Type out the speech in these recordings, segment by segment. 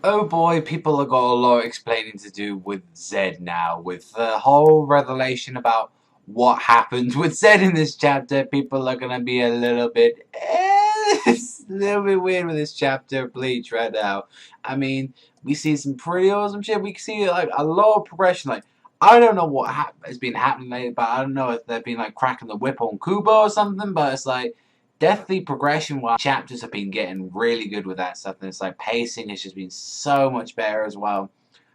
Oh boy, people have got a lot of explaining to do with Zed now. With the whole revelation about what happened with Zed in this chapter, people are gonna be a little bit, it's a little bit weird with this chapter of Bleach right now. I mean, we see some pretty awesome shit. We see like a lot of progression. Like, I don't know what has been happening lately, but I don't know if they've been like cracking the whip on Kubo or something. But it's like definitely progression wise, chapters have been getting really good with that stuff, and it's like pacing has just been so much better as well.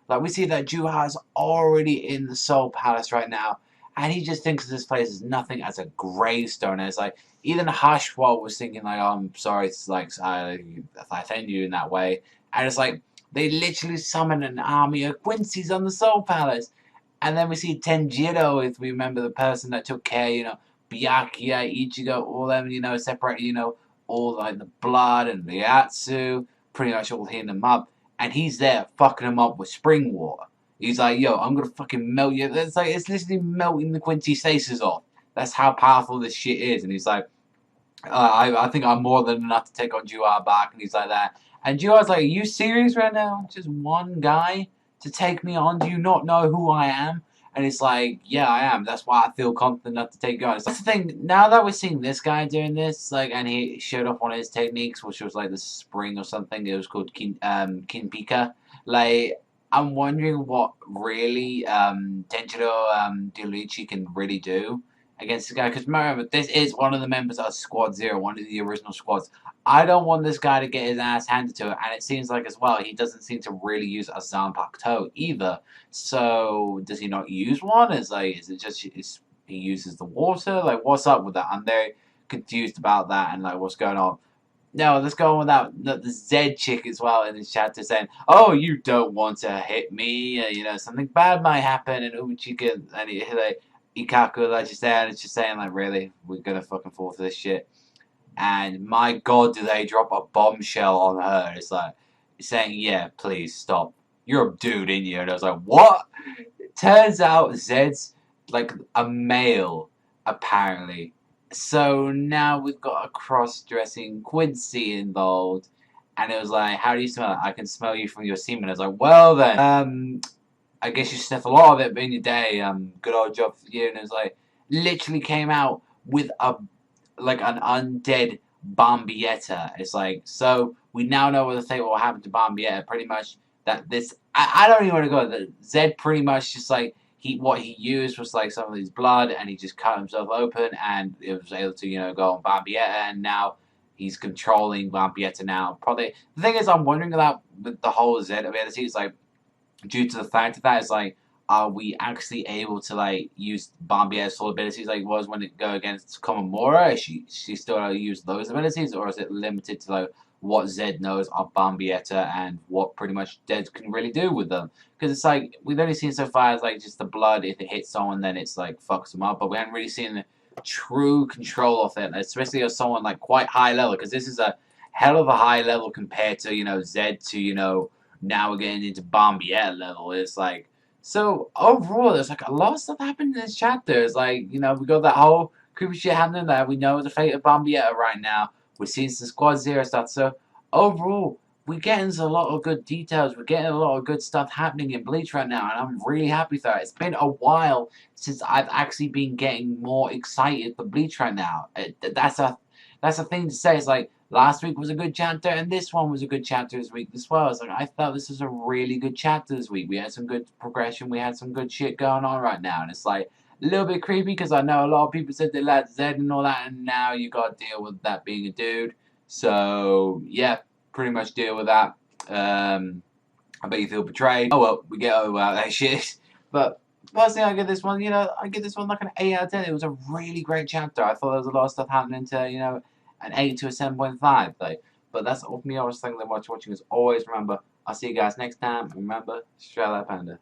Like we see that Yhwach's already in the Soul Palace right now, and he just thinks this place is nothing as a gravestone. And it's like even Yhwach was thinking like, oh, I'm sorry, it's like if I offend you in that way, and it's like they literally summon an army of Quincy's on the Soul Palace. And then we see Tenjiro, if we remember the person that took care, Byakuya, Ichigo, all them, separate, all like the blood and the Atsu, pretty much all heating them up. And he's there fucking them up with spring water. He's like, yo, I'm gonna fucking melt you. It's literally melting the Quincy stasis off. That's how powerful this shit is. And he's like, I think I'm more than enough to take on Yhwach back. And he's like that. And Yhwach's like, are you serious right now? Just one guy to take me on? Do you not know who I am? And it's like, yeah, I am. That's why I feel confident enough to take you on. That's the thing. Now that we're seeing this guy doing this, like, and he showed off one of his techniques, which was like the spring or something. It was called Kinpika. Like, I'm wondering what really Tenjiro Dilichi can really do against this guy. Because remember, this is one of the members of Squad Zero, one of the original squads. I don't want this guy to get his ass handed to it, and it seems like as well he doesn't seem to really use a Zanpakuto either. So does he not use one? Is it just he uses the water? Like what's up with that? I'm very confused about that and like what's going on. No, let's go on with that. The Z chick as well in the chat to saying, "Oh, you don't want to hit me. Something bad might happen." And Uchiga and like Ikaku, like just there, and it's just saying like, "Really, we're gonna fucking fall for this shit." And my god, do they drop a bombshell on her? It's like saying, "Yeah, please stop. You're a dude in you." And I was like, "What?" It turns out Zed's like a male, apparently. So now we've got a cross-dressing Quincy involved, and it was like, "How do you smell it?" "I can smell you from your semen." I was like, "Well then, I guess you sniff a lot of it in your day. Good old job for you." And it was like, literally came out with an undead Bombietta. It's like, so we now know what the fate will happen to Bombietta. Pretty much that this, I don't even want to go. The Zed pretty much just like what he used was like some of his blood, and he just cut himself open, and it was able to go on Bombietta, and now he's controlling Bombietta now. Probably the thing is, I'm wondering about with the whole Zed ability. It's like due to the fact that it's like, are we actually able to like use Bombietta's full abilities like it was when it go against Komamura? Is she still able to use those abilities, or is it limited to like what Zed knows of Bombietta and what pretty much Zed can really do with them? Because it's like we've only seen so far as like just the blood. If it hits someone, then it's like fucks them up, but we haven't really seen the true control of it, especially as someone like quite high level. Because this is a hell of a high level compared to Zed to now we're getting into Bombietta level. It's like, so overall, there's like a lot of stuff happening in this chapter. It's like, we got that whole creepy shit happening there. We know the fate of Bombietta right now. We're seeing some Squad Zero stuff. So overall, we're getting a lot of good details. We're getting a lot of good stuff happening in Bleach right now, and I'm really happy for that. It's been a while since I've actually been getting more excited for Bleach right now. That's a thing to say. It's like last week was a good chapter, and this one was a good chapter this week as well. It's like I felt this was a really good chapter this week. We had some good progression. We had some good shit going on right now, and it's like a little bit creepy because I know a lot of people said they liked Zed and all that, and now you got to deal with that being a dude. So yeah, pretty much deal with that. I bet you feel betrayed. Oh well, we get over that shit. But personally, I give this one, I give this one like an 8 out of 10. It was a really great chapter. I thought there was a lot of stuff happening to, an 8 to a 7.5. But that's all for me. I was thanking you much for watching. As always, remember, I'll see you guys next time. Remember, Australia Panda.